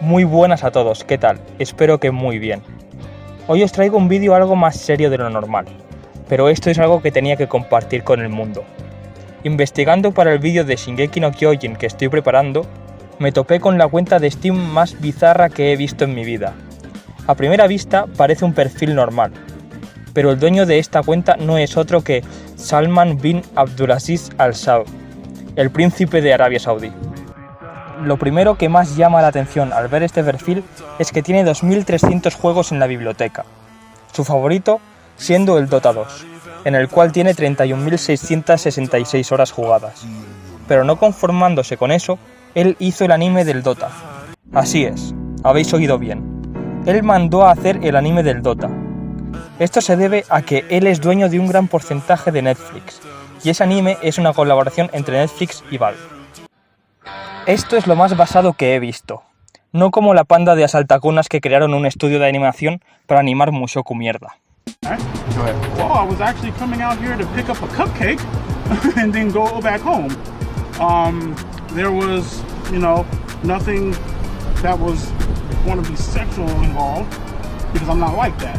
Muy buenas a todos, ¿qué tal? Espero que muy bien. Hoy os traigo un vídeo algo más serio de lo normal, pero esto es algo que tenía que compartir con el mundo. Investigando para el vídeo de Shingeki no Kyojin que estoy preparando, me topé con la cuenta de Steam más bizarra que he visto en mi vida. A primera vista parece un perfil normal, pero el dueño de esta cuenta no es otro que Salman bin Abdulaziz Al Saud, el príncipe de Arabia Saudí. Lo primero que más llama la atención al ver este perfil es que tiene 2300 juegos en la biblioteca, su favorito siendo el Dota 2, en el cual tiene 31.666 horas jugadas. Pero no conformándose con eso, él hizo el anime del Dota. Así es, habéis oído bien. Él mandó a hacer el anime del Dota. Esto se debe a que él es dueño de un gran porcentaje de Netflix, y ese anime es una colaboración entre Netflix y Valve. Esto es lo más basado que he visto, no como la panda de asaltacunas que crearon un estudio de animación para animar Mushoku mierda. Well, I was actually coming out here to pick up a cupcake and then go back home. There was, nothing that was going to be sexual involved because I'm not like that,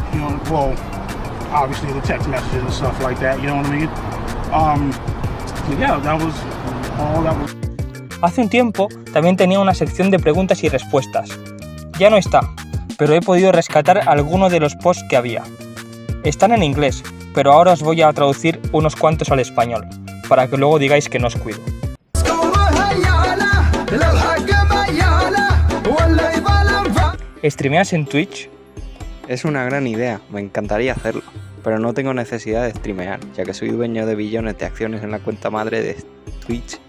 well, obviously the text messages and stuff like that, you know what I mean? Yeah, that was all that was. Hace un tiempo también tenía una sección de preguntas y respuestas. Ya no está, pero he podido rescatar algunos de los posts que había. Están en inglés, pero ahora os voy a traducir unos cuantos al español, para que luego digáis que no os cuido. ¿Streameas en Twitch? Es una gran idea, me encantaría hacerlo, pero no tengo necesidad de streamear, ya que soy dueño de billones de acciones en la cuenta madre de Twitch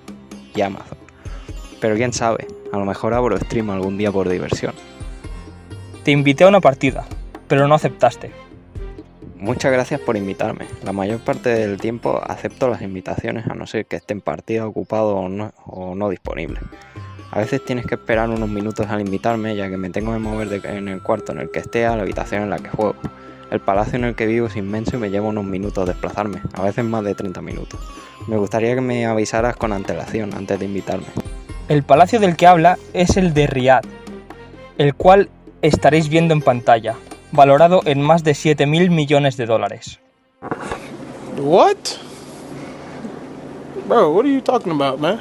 y Amazon. Pero quién sabe, a lo mejor abro stream algún día por diversión. Te invité a una partida, pero no aceptaste. Muchas gracias por invitarme. La mayor parte del tiempo acepto las invitaciones a no ser que esté en partida ocupado o no disponible. A veces tienes que esperar unos minutos al invitarme, ya que me tengo que mover en el cuarto en el que esté a la habitación en la que juego. El palacio en el que vivo es inmenso y me lleva unos minutos desplazarme, a veces más de 30 minutos. Me gustaría que me avisaras con antelación antes de invitarme. El palacio del que habla es el de Riad, el cual estaréis viendo en pantalla, valorado en más de 7.000 millones de dólares. What? Bro, what are you talking about, man?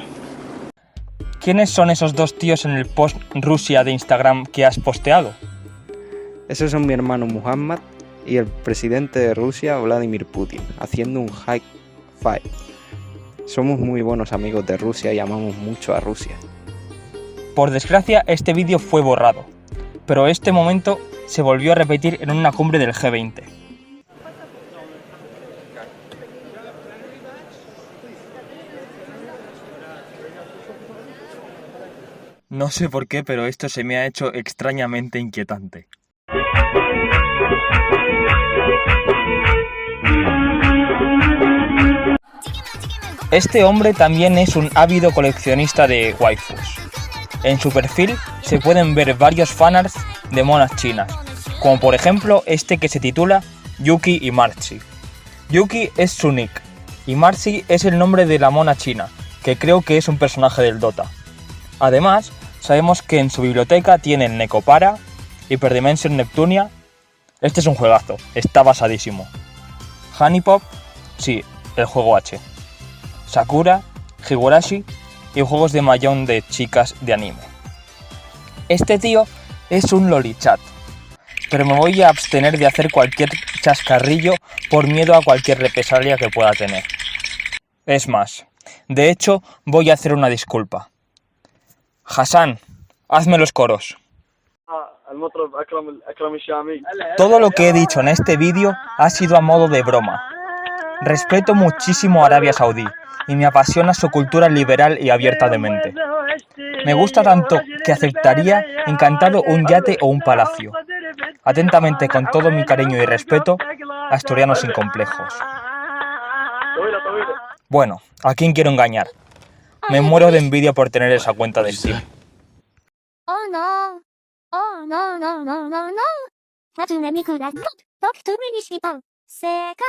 ¿Quiénes son esos dos tíos en el post Rusia de Instagram que has posteado? Esos son mi hermano Muhammad y el presidente de Rusia, Vladimir Putin, haciendo un high five. Somos muy buenos amigos de Rusia y amamos mucho a Rusia. Por desgracia, este vídeo fue borrado, pero este momento se volvió a repetir en una cumbre del G20. No sé por qué, pero esto se me ha hecho extrañamente inquietante. Este hombre también es un ávido coleccionista de waifus. En su perfil se pueden ver varios fanarts de monas chinas, como por ejemplo este que se titula Yuki y Marcy. Yuki es su nick, y Marcy es el nombre de la mona china, que creo que es un personaje del Dota. Además, sabemos que en su biblioteca tienen Necopara, Hyperdimension Neptunia. Este es un juegazo, está basadísimo. Honeypop, sí, el juego H. Sakura, Higurashi y juegos de mahjong de chicas de anime. Este tío es un lolichat, pero me voy a abstener de hacer cualquier chascarrillo por miedo a cualquier represalia que pueda tener. Es más, de hecho voy a hacer una disculpa. Hassan, hazme los coros. Todo lo que he dicho en este vídeo ha sido a modo de broma. Respeto muchísimo a Arabia Saudí y me apasiona su cultura liberal y abierta de mente. Me gusta tanto que aceptaría encantado un yate o un palacio. Atentamente, con todo mi cariño y respeto, asturianos sin complejos. Bueno, ¿a quién quiero engañar? Me muero de envidia por tener esa cuenta de Steam. Oh no. Oh no, no, no, no, no. 나중에 미국에 talk to me 싶어. 세가